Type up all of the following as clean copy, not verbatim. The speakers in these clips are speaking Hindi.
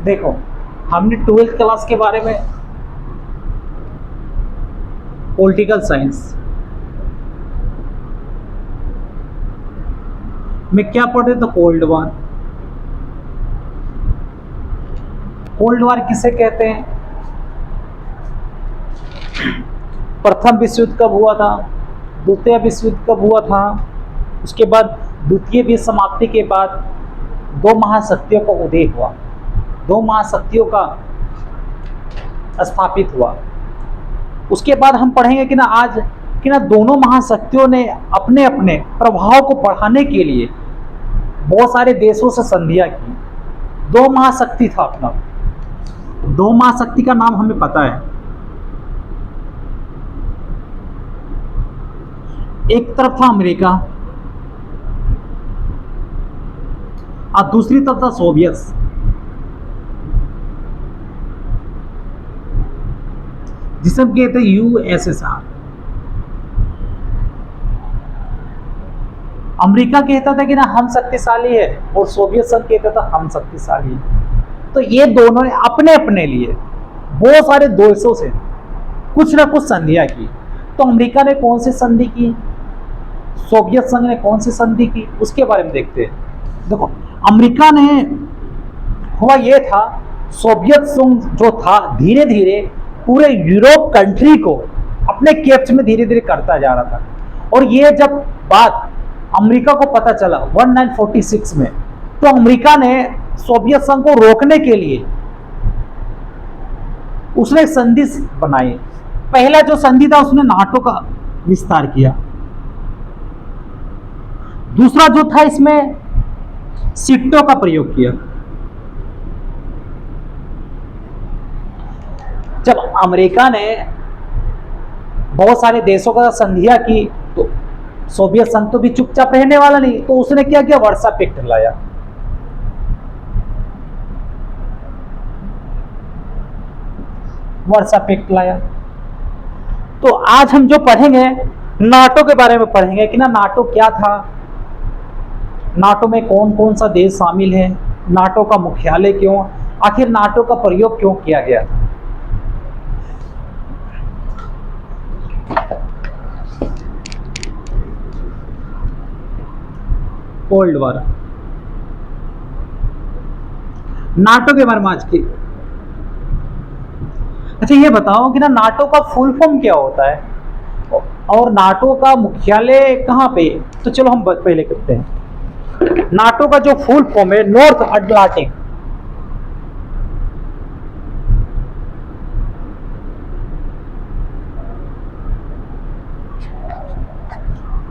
देखो, हमने 12th क्लास के बारे में पॉलिटिकल साइंस में क्या पढ़े तो कोल्ड वॉर। कोल्ड वॉर किसे कहते हैं? प्रथम विश्व युद्ध कब हुआ था, द्वितीय विश्व युद्ध कब हुआ था, उसके बाद द्वितीय विश्व समाप्ति के बाद दो महाशक्तियों का उदय हुआ, दो महाशक्तियों का स्थापित हुआ। उसके बाद हम पढ़ेंगे कि ना आज कि ना दोनों महाशक्तियों ने अपने अपने प्रभाव को बढ़ाने के लिए बहुत सारे देशों से संधियां की। दो महाशक्ति था अपना, दो महाशक्ति का नाम हमें पता है। एक तरफ था अमेरिका और दूसरी तरफ था सोवियत, जिसे हम कहते हैं यूएसएसआर। अमेरिका कहता था कि ना हम शक्तिशाली है और सोवियत संघ कहता था हम शक्तिशाली है। तो ये दोनों ने अपने अपने लिए बहुत सारे देशों से कुछ ना कुछ संधियां की। तो अमेरिका ने कौन सी संधि की, सोवियत संघ ने कौन सी संधि की, उसके बारे में देखते हैं। देखो, अमेरिका ने हुआ ये था, सोवियत संघ जो था धीरे धीरे पूरे यूरोप कंट्री को अपने कैप्च में धीरे धीरे करता जा रहा था। और ये जब बात अमेरिका को पता चला 1946 में, तो अमेरिका ने सोवियत संघ को रोकने के लिए उसने संधि बनाई। पहला जो संधि था उसने नाटो का विस्तार किया। दूसरा जो था इसमें सिट्टो का प्रयोग किया। जब अमेरिका ने बहुत सारे देशों का संधियां की तो सोवियत संघ तो भी चुपचाप रहने वाला नहीं, तो उसने क्या किया, वर्सा पैक्ट लाया। वर्सा पैक्ट लाया। तो आज हम जो पढ़ेंगे नाटो के बारे में पढ़ेंगे कि ना नाटो क्या था, नाटो में कौन कौन सा देश शामिल है, नाटो का मुख्यालय क्यों, आखिर नाटो का प्रयोग क्यों किया गया। कोल्ड वॉर, नाटो के बारे में आज की। अच्छा ये बताओ कि ना नाटो का फुल फॉर्म क्या होता है और नाटो का मुख्यालय कहां पे। तो चलो हम पहले करते हैं। नाटो का जो फुल फॉर्म है North Atlantic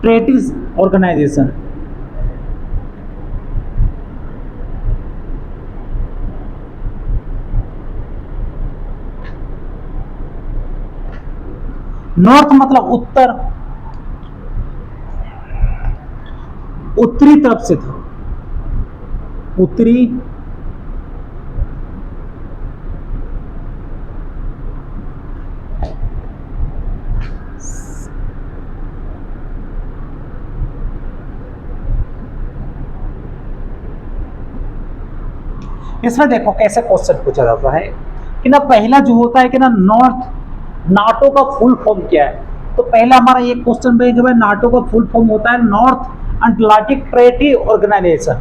Treaty Organization. North मतलब उत्तर, उत्तरी तरफ से था, उत्तरी इसमें देखो कैसे क्वेश्चन पूछा जाता है कि ना पहला जो होता है कि ना नॉर्थ, नाटो का फुल फॉर्म क्या है। तो पहला हमारा ये क्वेश्चन रहेगा भाई नाटो का फुल फॉर्म होता है नॉर्थ अटलांटिक ट्रेटी ऑर्गेनाइजेशन।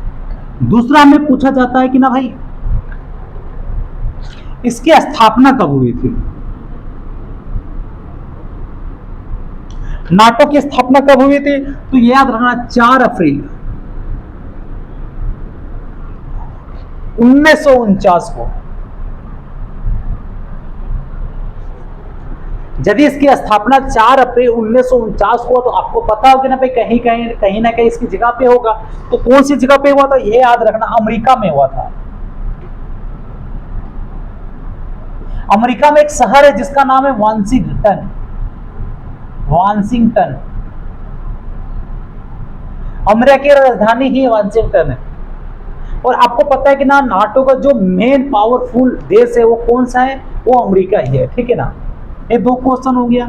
दूसरा हमें पूछा जाता है कि ना भाई इसकी स्थापना कब हुई थी, नाटो की स्थापना कब हुई थी। तो याद रखना 4 अप्रैल 1949 को। यदि इसकी स्थापना 4 अप्रैल 1949 को, तो आपको पता होगा ना भाई कहीं ना कहीं इसकी जगह पे होगा। तो कौन सी जगह पे हुआ था, ये याद रखना अमेरिका में हुआ था। अमेरिका में एक शहर है जिसका नाम है वाशिंगटन। वाशिंगटन अमेरिका की राजधानी ही वाशिंगटन है। और आपको पता है कि ना नाटो का जो मेन पावरफुल देश है वो कौन सा है, वो अमेरिका ही है, ठीक है ना। ये 2 क्वेश्चन हो गया।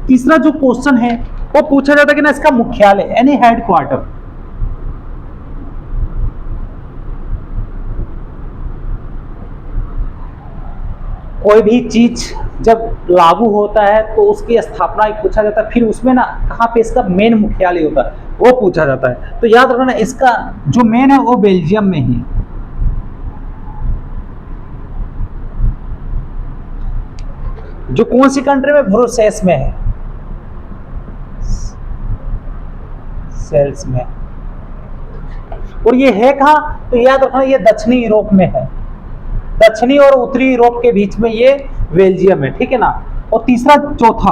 तीसरा जो क्वेश्चन है वो पूछा जाता है कि ना इसका मुख्यालय यानी हेडक्वार्टर। कोई भी चीज जब लागू होता है तो उसकी स्थापना पूछा जाता है, फिर उसमें ना कहाँ पे इसका मेन मुख्यालय होता है वो पूछा जाता है। तो याद रखना इसका जो मेन है वो बेल्जियम में ही। जो कौन सी कंट्री में? ब्रुसेल्स में है, सेल्स में। और ये है कहाँ? तो याद रखना ये दक्षिणी यूरोप में है, दक्षिणी और उत्तरी यूरोप के बीच में ये बेल्जियम है, ठीक है ना। और तीसरा चौथा,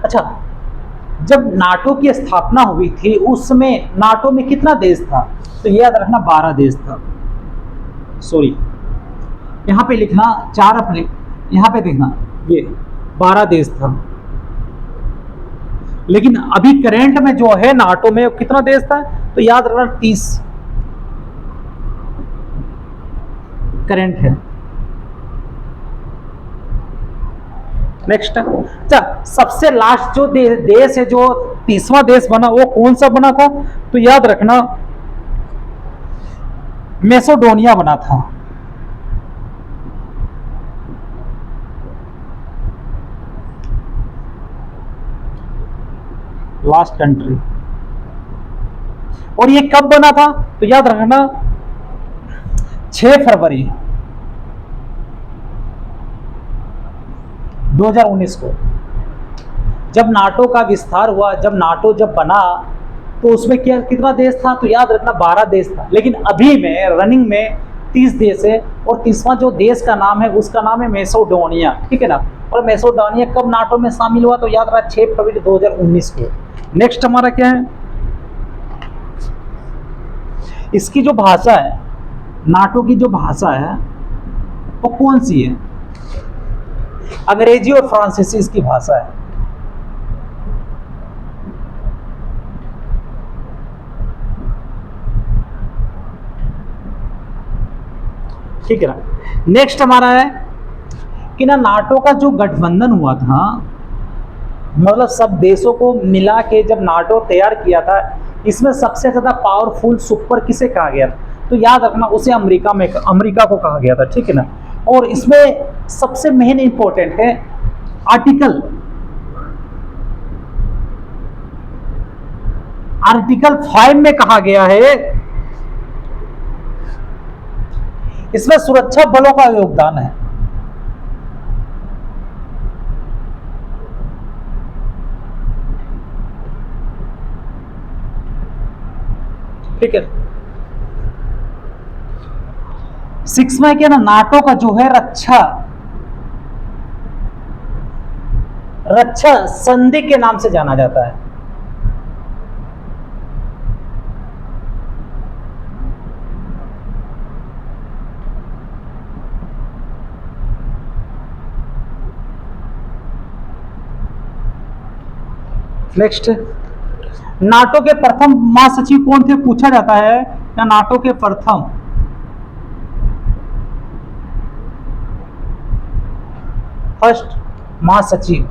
अच्छा, जब नाटो की स्थापना हुई थी उसमें नाटो में कितना देश था? तो याद रखना 12 देश था। सॉरी, यहां पे लिखना 4 अपने, यहां पे देखना ये 12 देश था। लेकिन अभी करंट में जो है नाटो में कितना देश था? तो याद रखना 30 करंट है। नेक्स्ट, अच्छा, सबसे लास्ट जो देश है, जो 30वां देश बना, वो कौन सा बना था? तो याद रखना मैसेडोनिया बना था। Last country. और ये कब बना था? तो याद रखना 6 फरवरी 2019 को, जब नाटो का विस्तार हुआ, जब नाटो जब बना तो उसमें क्या कितना देश था? तो याद रखना 12 देश था। लेकिन अभी में रनिंग में 30 देश है, और 30वां जो देश का नाम है उसका नाम है मैसेडोनिया, ठीक है ना। और मैसेडोनिया कब नाटो में शामिल हुआ? तो याद रखना 6 फरवरी 2019 को। नेक्स्ट हमारा क्या है? इसकी जो भाषा है, नाटो की जो भाषा है वो कौन सी है? अंग्रेजी और फ्रांसीसी इसकी भाषा है। ठीक है ना। नेक्स्ट हमारा है कि ना नाटो का जो गठबंधन हुआ था, मतलब सब देशों को मिला के जब नाटो तैयार किया था, इसमें सबसे ज्यादा पावरफुल सुपर किसे कहा गया था? तो याद रखना उसे अमेरिका को कहा गया था, ठीक है ना। और इसमें सबसे मेन इंपॉर्टेंट है आर्टिकल 5 में कहा गया है, इसमें सुरक्षा बलों का योगदान है। ठीक है। 6 में क्या ना, नाटो का जो है रक्षा संधि के नाम से जाना जाता है। नेक्स्ट, नाटो के प्रथम महासचिव कौन थे पूछा जाता है, या नाटो के प्रथम फर्स्ट महासचिव?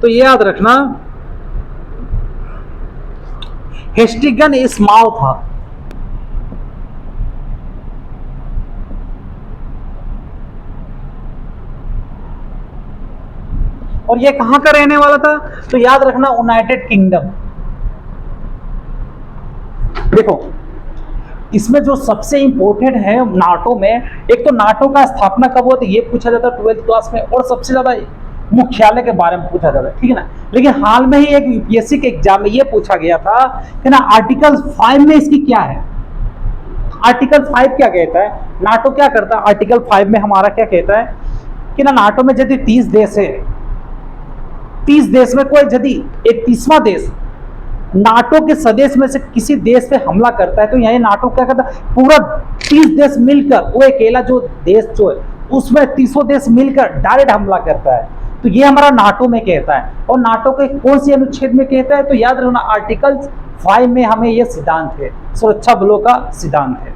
तो ये याद रखना हेस्टिगन इस्माइल था। और ये कहां का रहने वाला था? तो याद रखना यूनाइटेड किंगडम। देखो, इसमें जो सबसे इंपॉर्टेंट है नाटो में, एक तो नाटो का स्थापना कब हुआ था ये पूछा जाता है 12th क्लास में, और सबसे ज्यादा मुख्यालय के बारे में पूछा जाता है, ठीक है ना। लेकिन हाल में ही एक यूपीएससी के एग्जाम में ये पूछा गया था कि ना आर्टिकल 5 में इसकी क्या है। आर्टिकल 5 क्या कहता है, नाटो क्या करता है? आर्टिकल 5 में हमारा क्या कहता है कि ना नाटो में यदि 30 देश है, 30 देश में कोई यदि 31वां देश नाटो के सदस्य में से किसी देश पे हमला करता है, तो यहाँ नाटो क्या करता है? पूरा 30 देश मिलकर, वो अकेला जो देश जो है उसमें 30 देश मिलकर डायरेक्ट हमला करता है। तो ये हमारा नाटो में कहता है। और नाटो के कौन सी अनुच्छेद में कहता है? तो याद रखना आर्टिकल 5 में हमें यह सिद्धांत है, सुरक्षा बलों का सिद्धांत है।